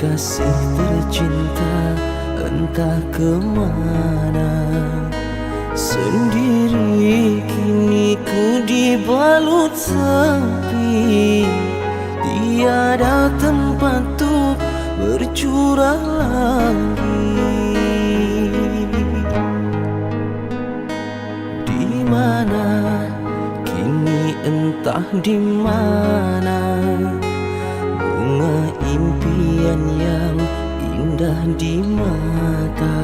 Kekasih tercinta entah kemana, sendiri kini ku dibalut sepi. Tiada tempat untuk bercurah lagi. Di mana kini entah di mana bunga impian yang indah di mata.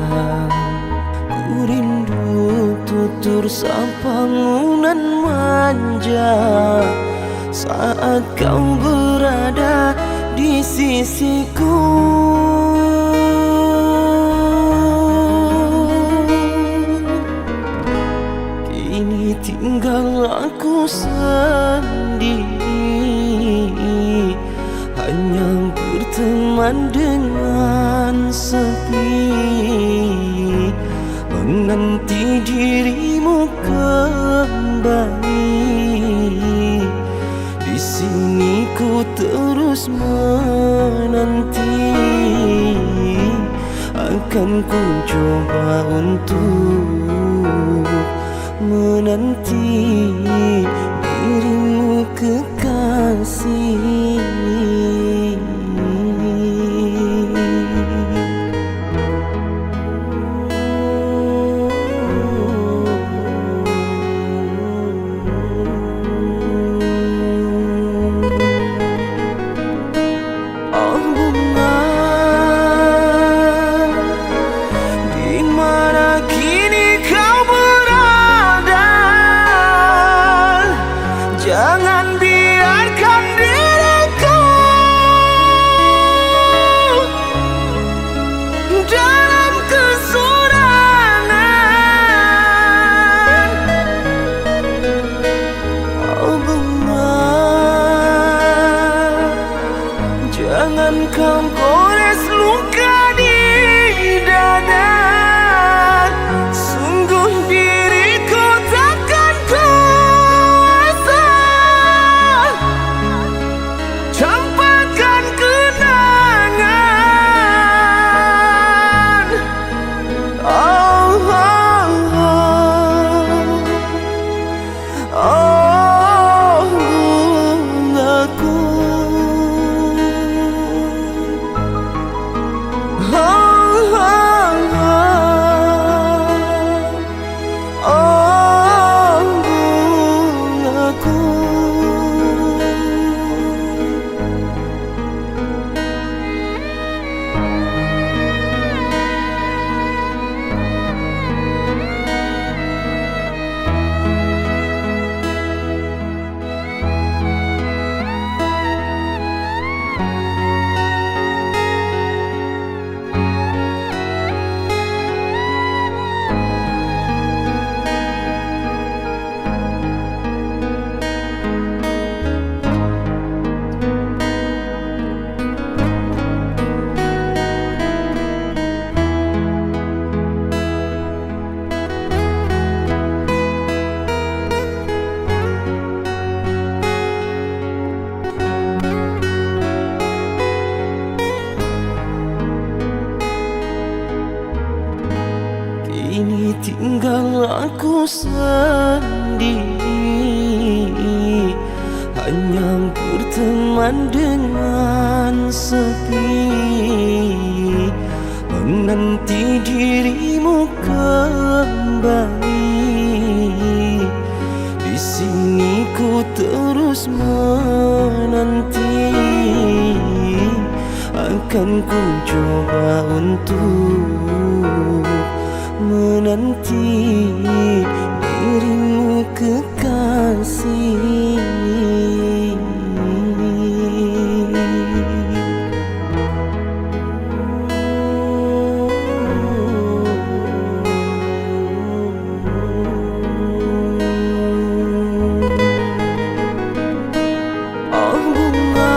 Ku rindu tutur sapa ngunan manja saat kau berada di sisiku. Kini tinggal aku sendiri, hanya berteman dengan sepi, menanti dirimu kembali. Di sini ku terus menanti, akan ku coba untuk menanti dirimu kekasih. Jangan biarkan diriku dalam kesurangan. Oh bunga, jangan kau gores luka di dada. Sungguh diriku takkan kuasa campakkan kenangan. Oh, oh, oh, oh, bungaku. Oh, oh, oh, oh, bungaku. Kini tinggal aku sendiri, hanya berteman dengan sepi, menanti dirimu kembali. Di sini ku terus menanti, akan ku coba untuk menanti dirimu kekasih. Oh bunga,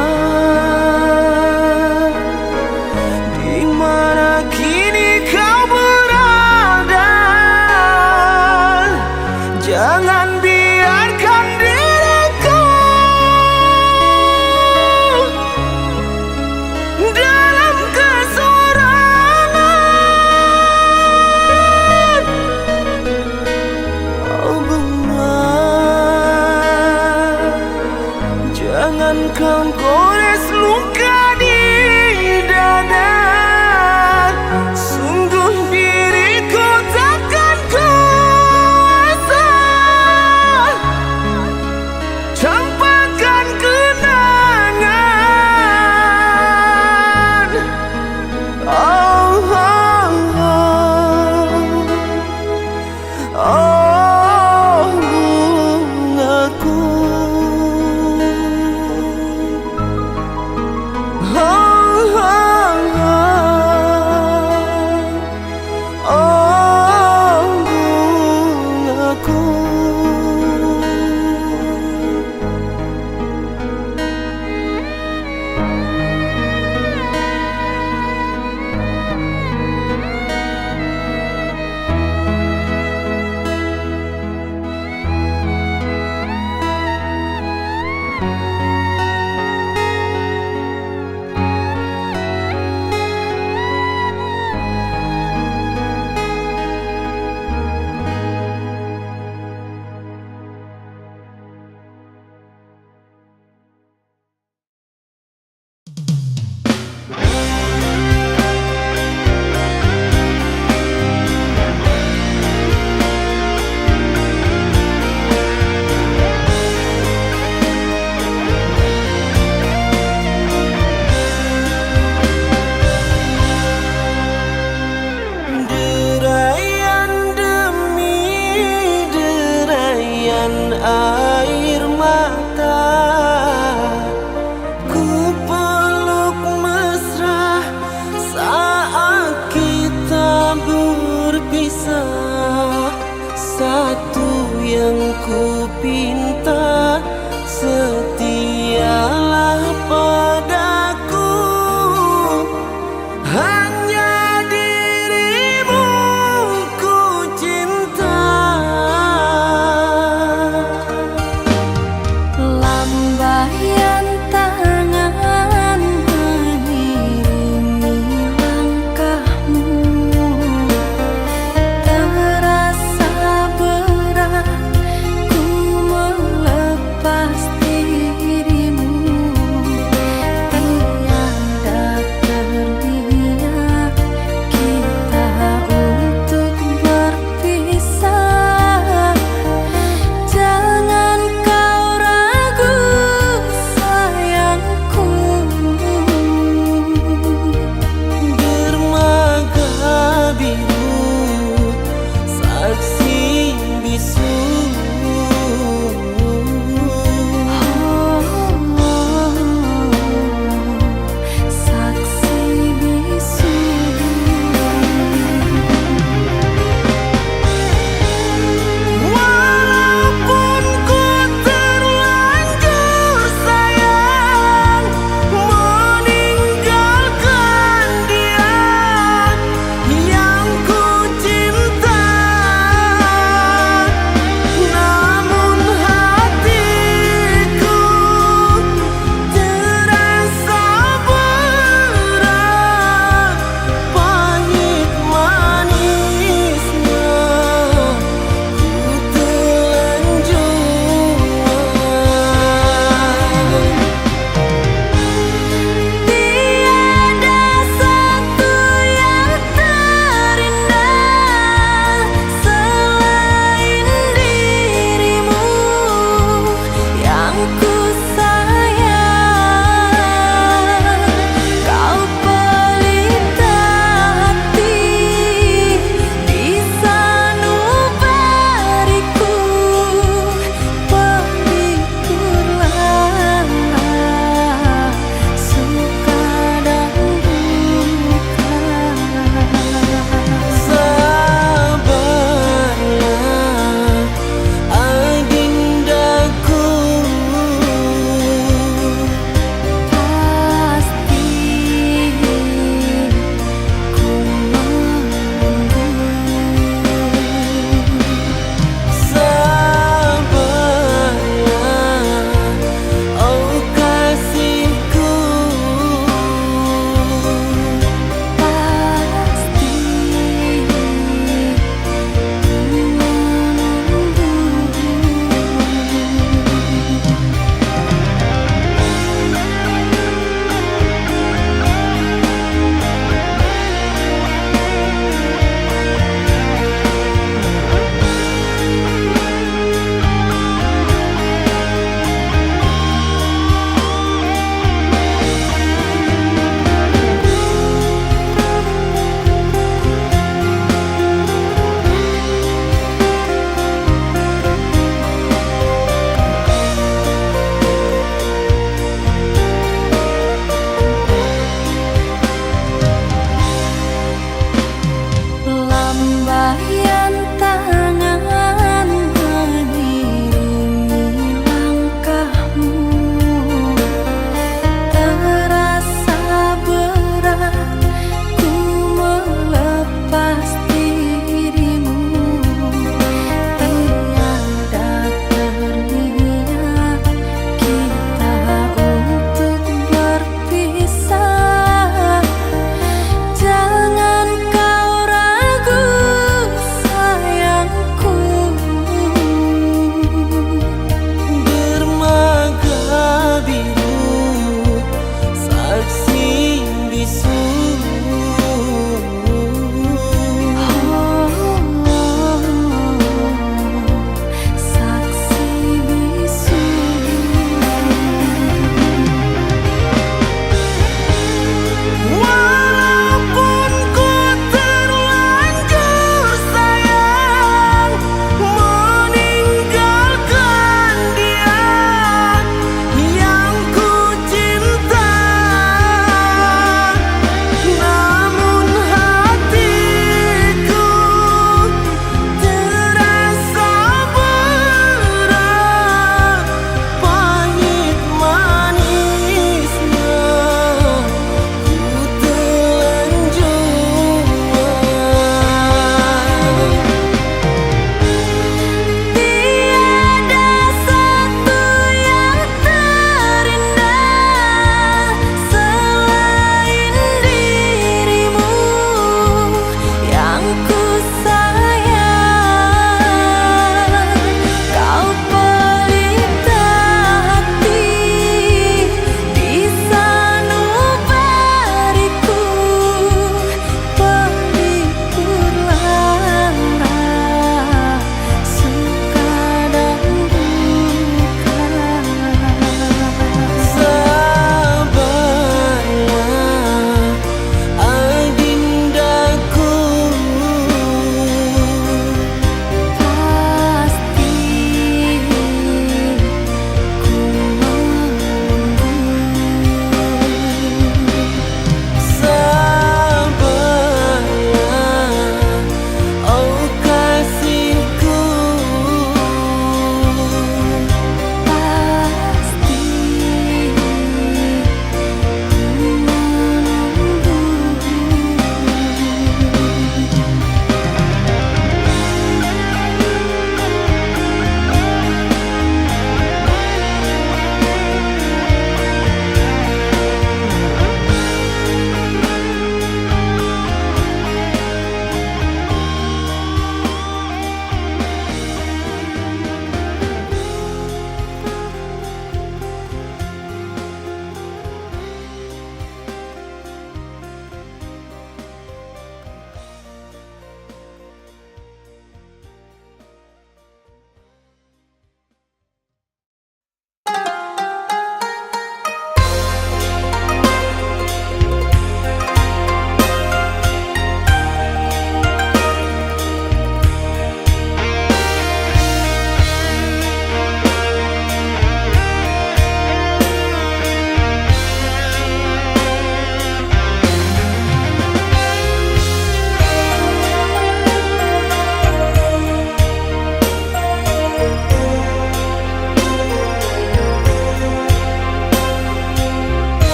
di mana kini kau berada. Jangan biarkan diriku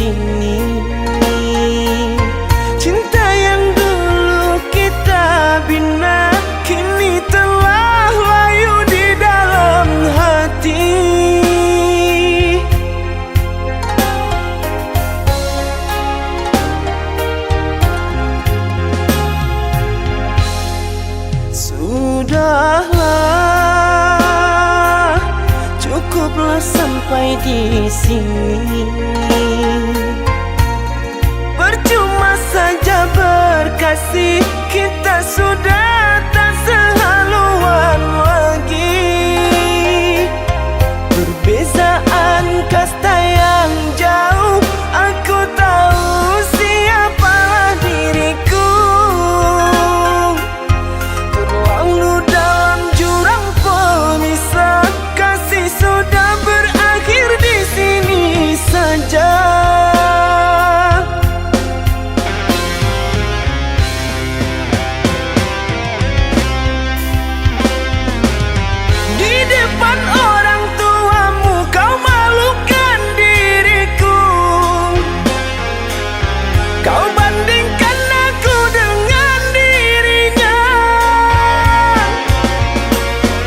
sini. Cinta yang dulu kita bina kini telah layu di dalam hati. Sudahlah, cukuplah sampai di sini. Percuma saja berkasih, kita sudah tak sehaluan lagi. Perbezaan kasta yang jauh, aku tahu siapalah diriku. Terlalu dalam jurang pemisah, kasih sudah berakhir di sini saja. Di depan orang tuamu kau malukan diriku. Kau bandingkan aku dengan dirinya.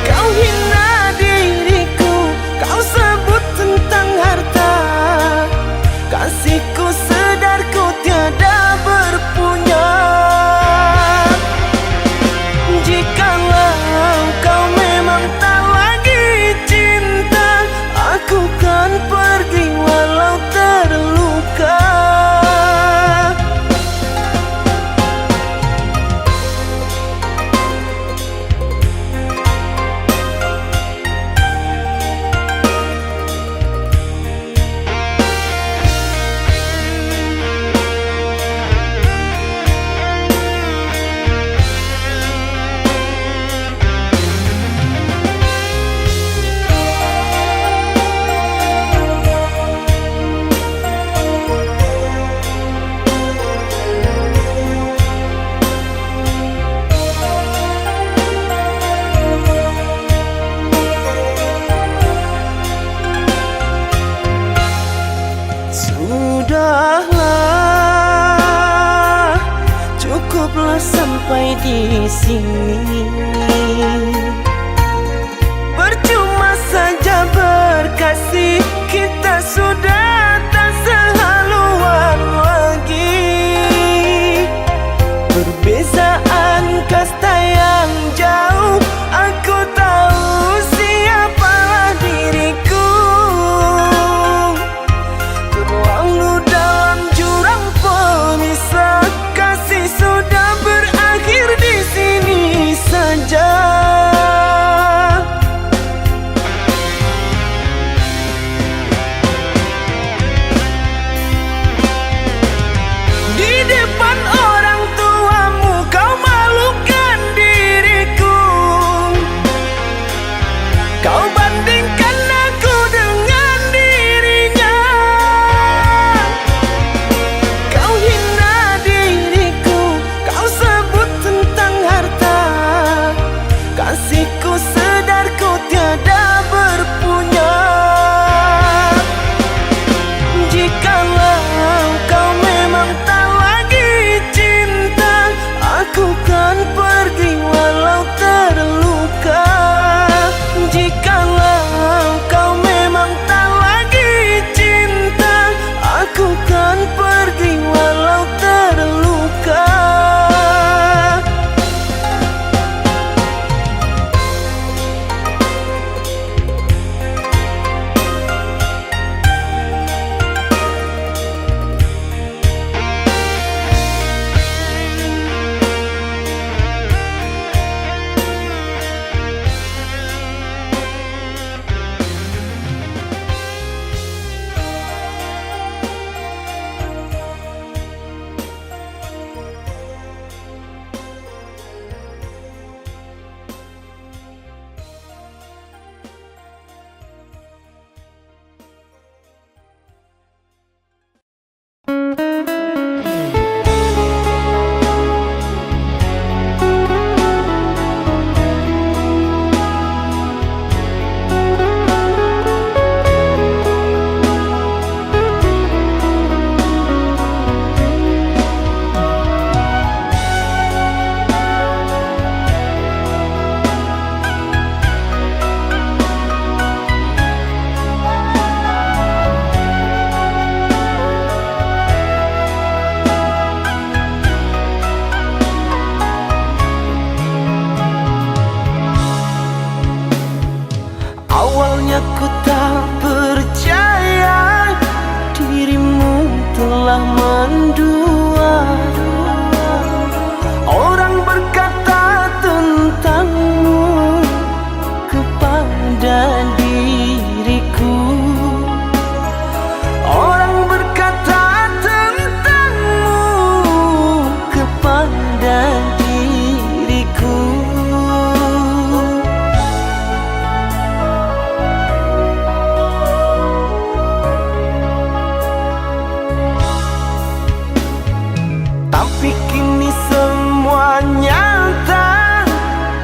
Kau hina diriku, kau sebut tentang harta. Kasihku sedarku tiada berpunya. Jikalau kau memang tak lagi cinta, aku kan pergi walau terluka. Sudahlah, cukuplah sampai di sini. Percuma saja berkasih, kita sudah tak sehaluan lagi. Perbezaan kasta yang jauh, aku tahu siapalah diriku. Terlalu dalam jurang pemisah, kasih sudah berakhir di sini saja.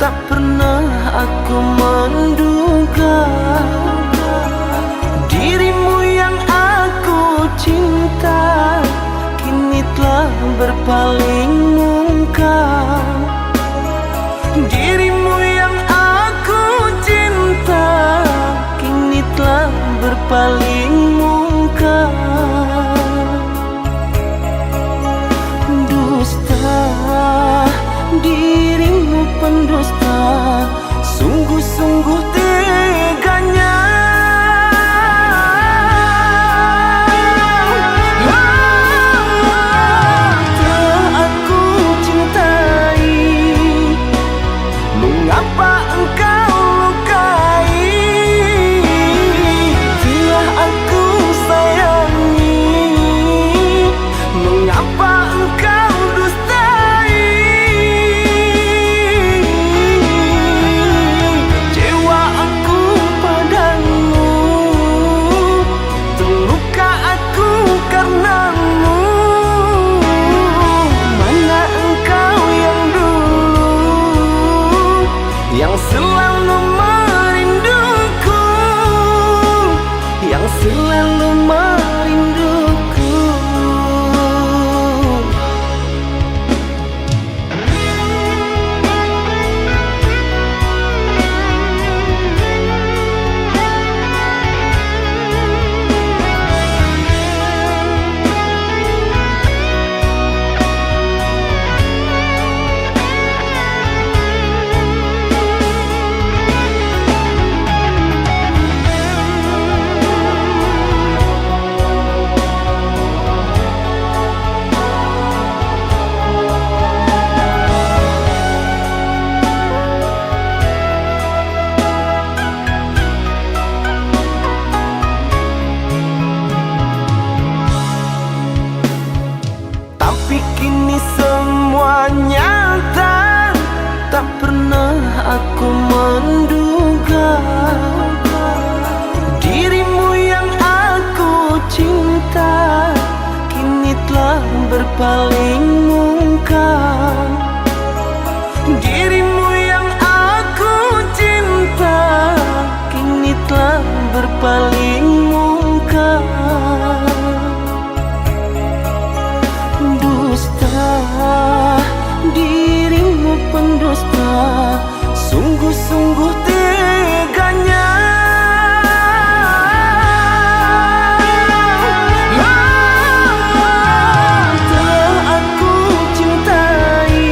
tak pernah aku menduga dirimu yang aku cinta kini telah berpaling muka. Dirimu yang aku cinta kini telah berpaling muka. Dusta, dirimu pendusta, sungguh-sungguh teganya. Telah aku cintai, mengapa engkau lukai? Telah aku sayangi, mengapa engkau dustai? Kecewa aku padamu, terluka aku karenamu. Mana engkau yang dulu, yang selalu merinduku, yang selalu merinduku. Tapi kini semua nyata, tak pernah aku menduga dirimu yang aku cinta kini telah berpaling muka. Dirimu yang aku cinta kini telah berpaling muka. Dusta, dirimu pendusta, sungguh-sungguh teganya. Telah aku cintai,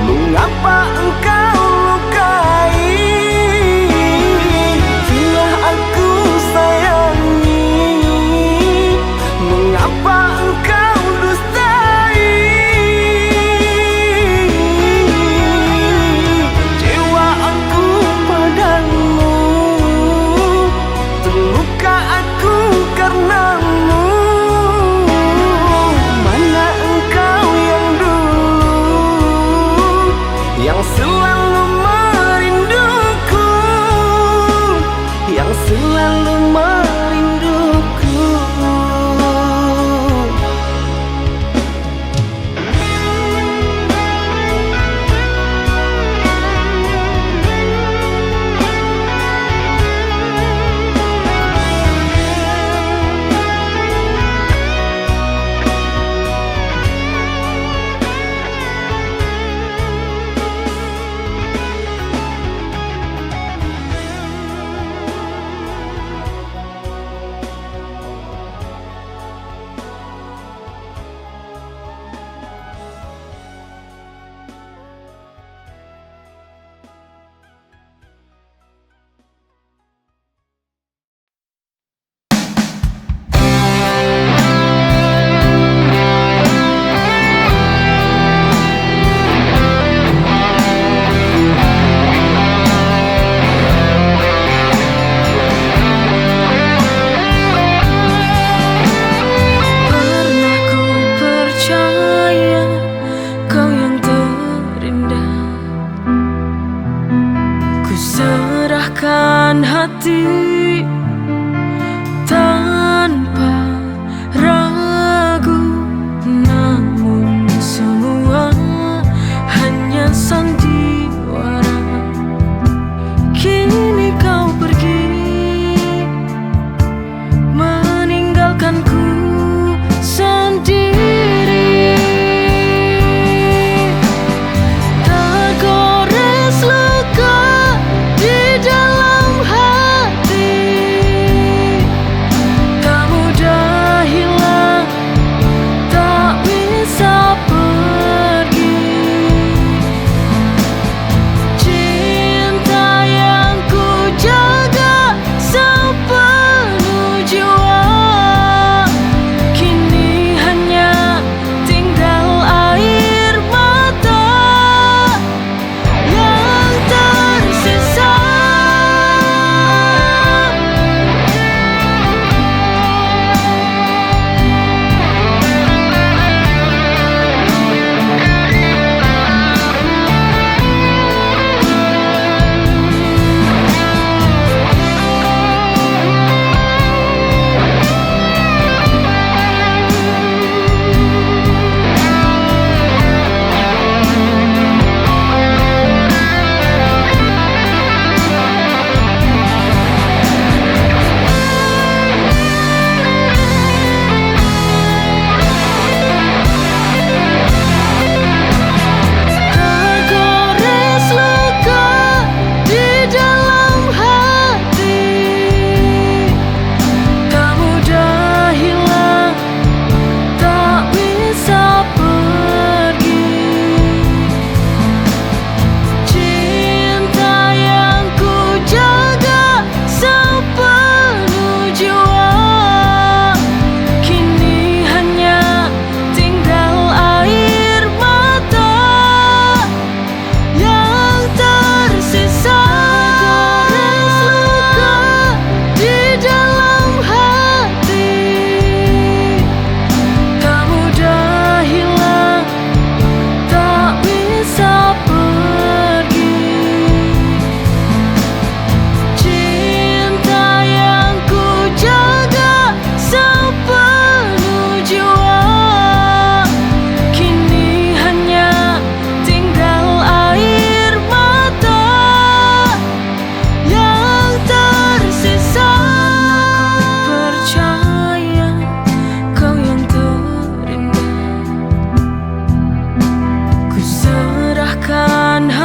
mengapa engkau lukai? Telah aku sayangi, mengapa engkau dustai? Kecewa aku padamu, terluka aku karenamu. Mana engkau yang dulu, yang selalu merinduku, yang selalu merinduku. serahkan hati tanpa ragu, namun semua hanya sandi.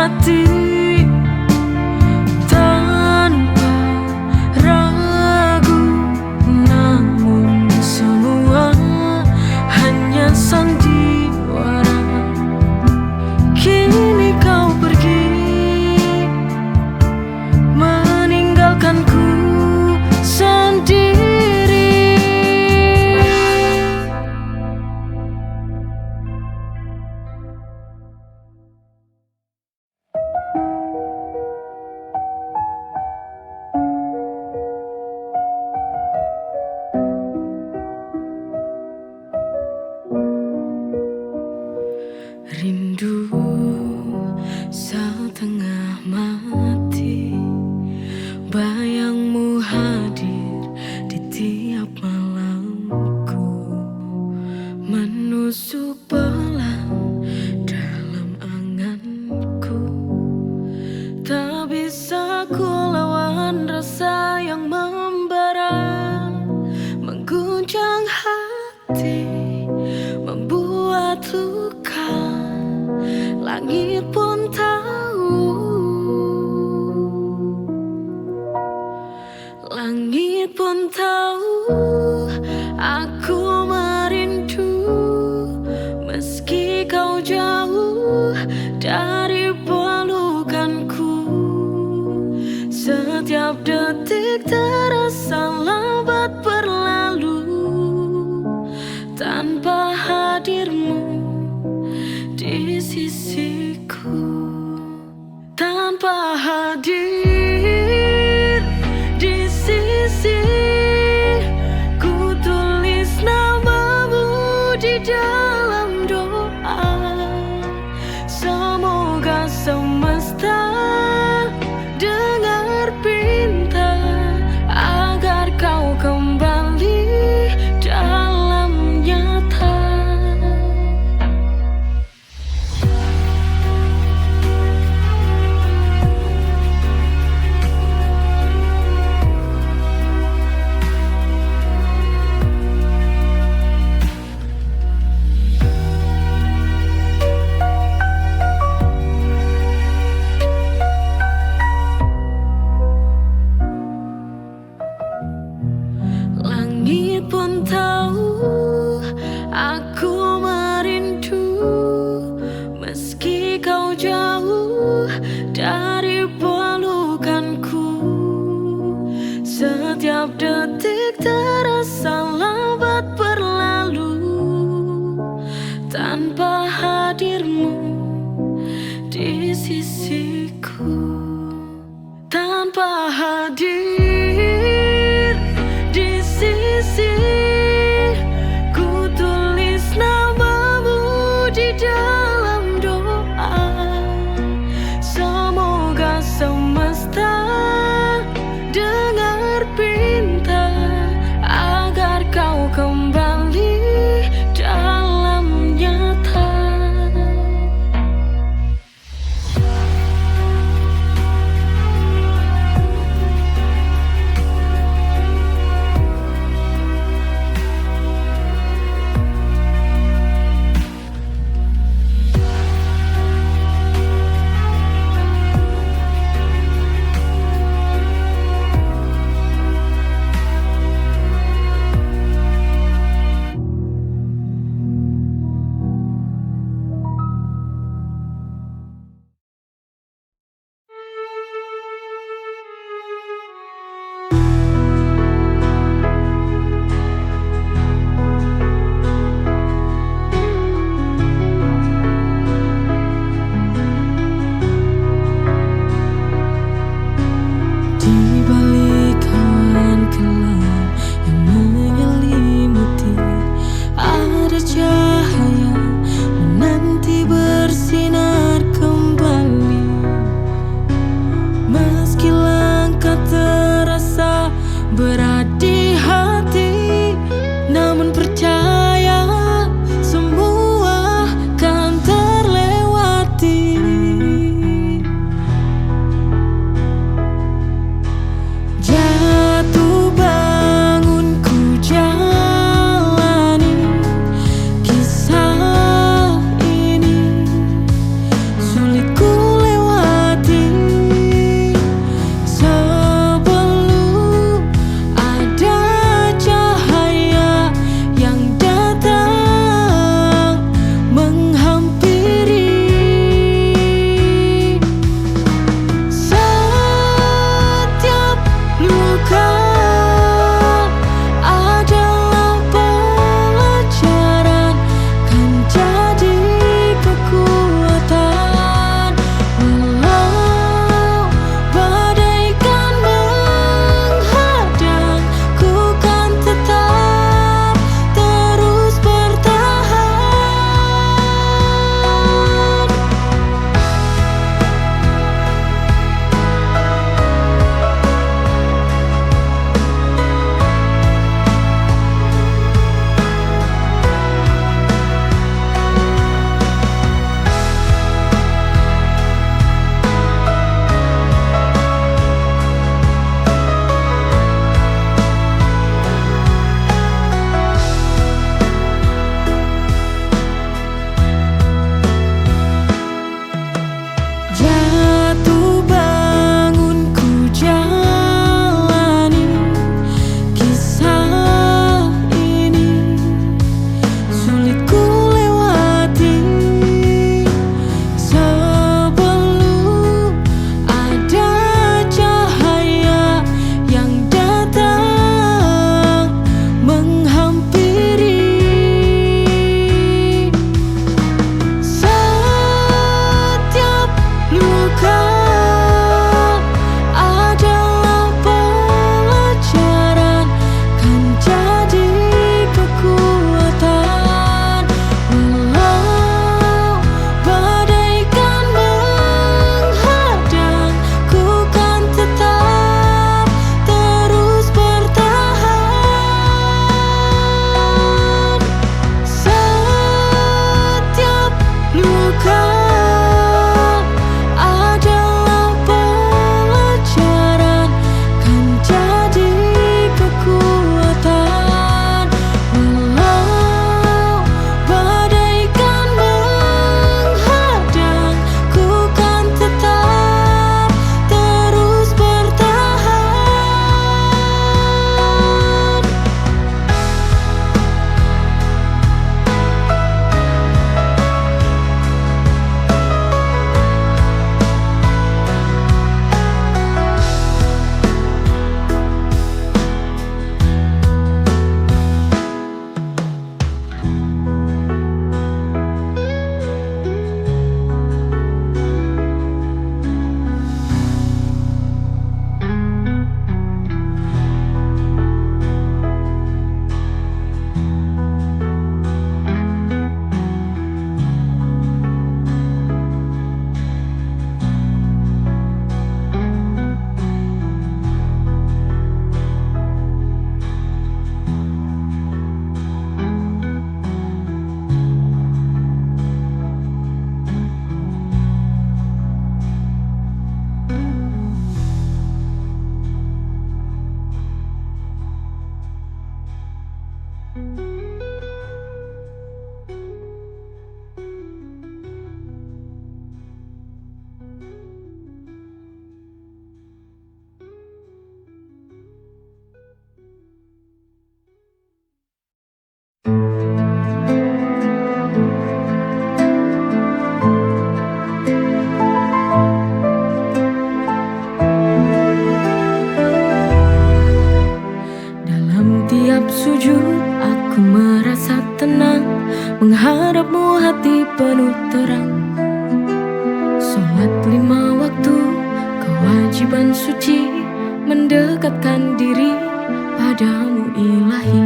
hati tanpa ragu, namun semua hanya sandiwara. Kini kau pergi meninggalkanku sendiri. Rindu setengah mati, bayangmu hadir di tiap malamku, menusuk pelan dalam anganku. Tak bisa ku lawan rasa yang membara, mengguncang hati, membuat luka. Langit pun tahu, langit pun tahu aku merindu. Meski kau jauh dari pelukanku, setiap detik terasa lambat berlalu tanpa hadirmu di sisiku. Tanpa hadir di sisi, ku tulis namamu di dalam doa. Semoga semesta dengar pinta agar kau kembali dalam nyata. Langit pun tahu aku merindu. Meski kau jauh dari pelukanku, setiap detik terasa lambat berlalu tanpa hadirmu di sisiku. Tanpa hadir di sisi, ku tulis namamu di dalam doa. Semoga semesta dengar pinta agar kau kembali dalam nyata. ini penuh terang. Sholat 5 waktu, kewajiban suci, mendekatkan diri padamu ilahi.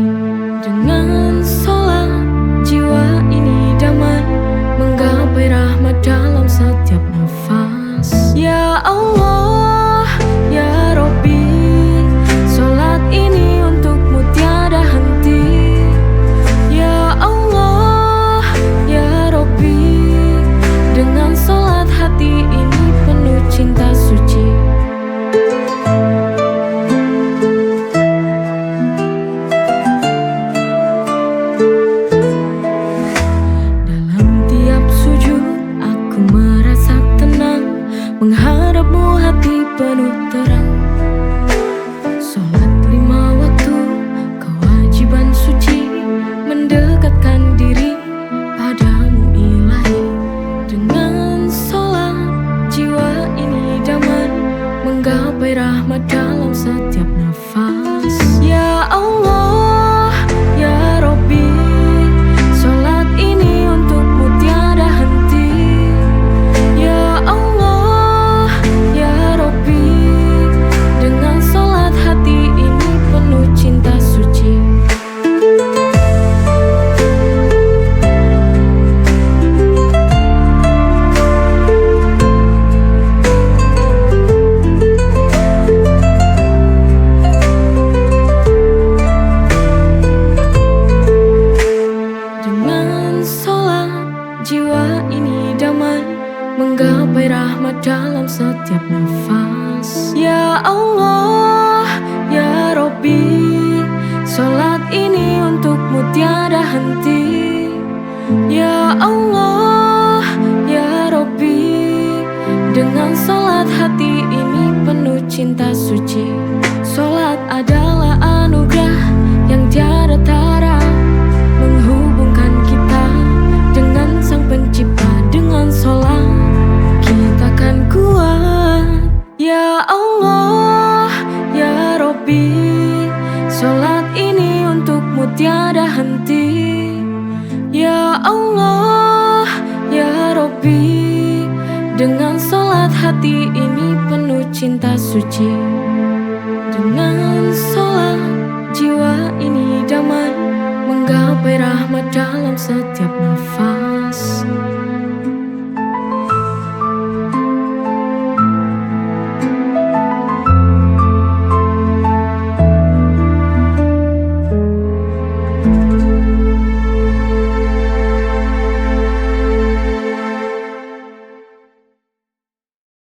Dengan sholat jiwa ini damai, menggapai rahmat dalam setiap nafas. Ya Allah, ya Rabbi, sholat ini untukmu tiada henti. Ya Allah, ya Rabbi, dengan sholat hati ini penuh cinta suci. Menghadapmu hati penuh terang. Sholat 5 waktu, kewajiban suci, mendekatkan diri padamu ilahi. Dengan sholat jiwa ini damai, menggapai rahmat dalam setiap nafas. Ya Allah, ya Rabbi, sholat ini untukmu tiada henti. Ya Allah, ya Rabbi, dengan sholat hati ini penuh cinta suci. Dengan sholat jiwa ini damai, menggapai rahmat dalam setiap nafas. Ya Allah, ya Rabbi, sholat ini untukmu tiada henti. Ya Allah, ya Rabbi, dengan sholat hati ini penuh cinta suci. Sholat adalah anugerah yang tiada tara, menghubungkan kita dengan Sang Pencipta. Dengan sholat kita kan kuat. Ya Allah, ya Rabbi, sholat ini untukmu tiada henti. Ya Allah, ya Rabbi, dengan sholat hati ini penuh cinta suci. Dengan sholat jiwa ini damai, menggapai rahmat dalam setiap nafas.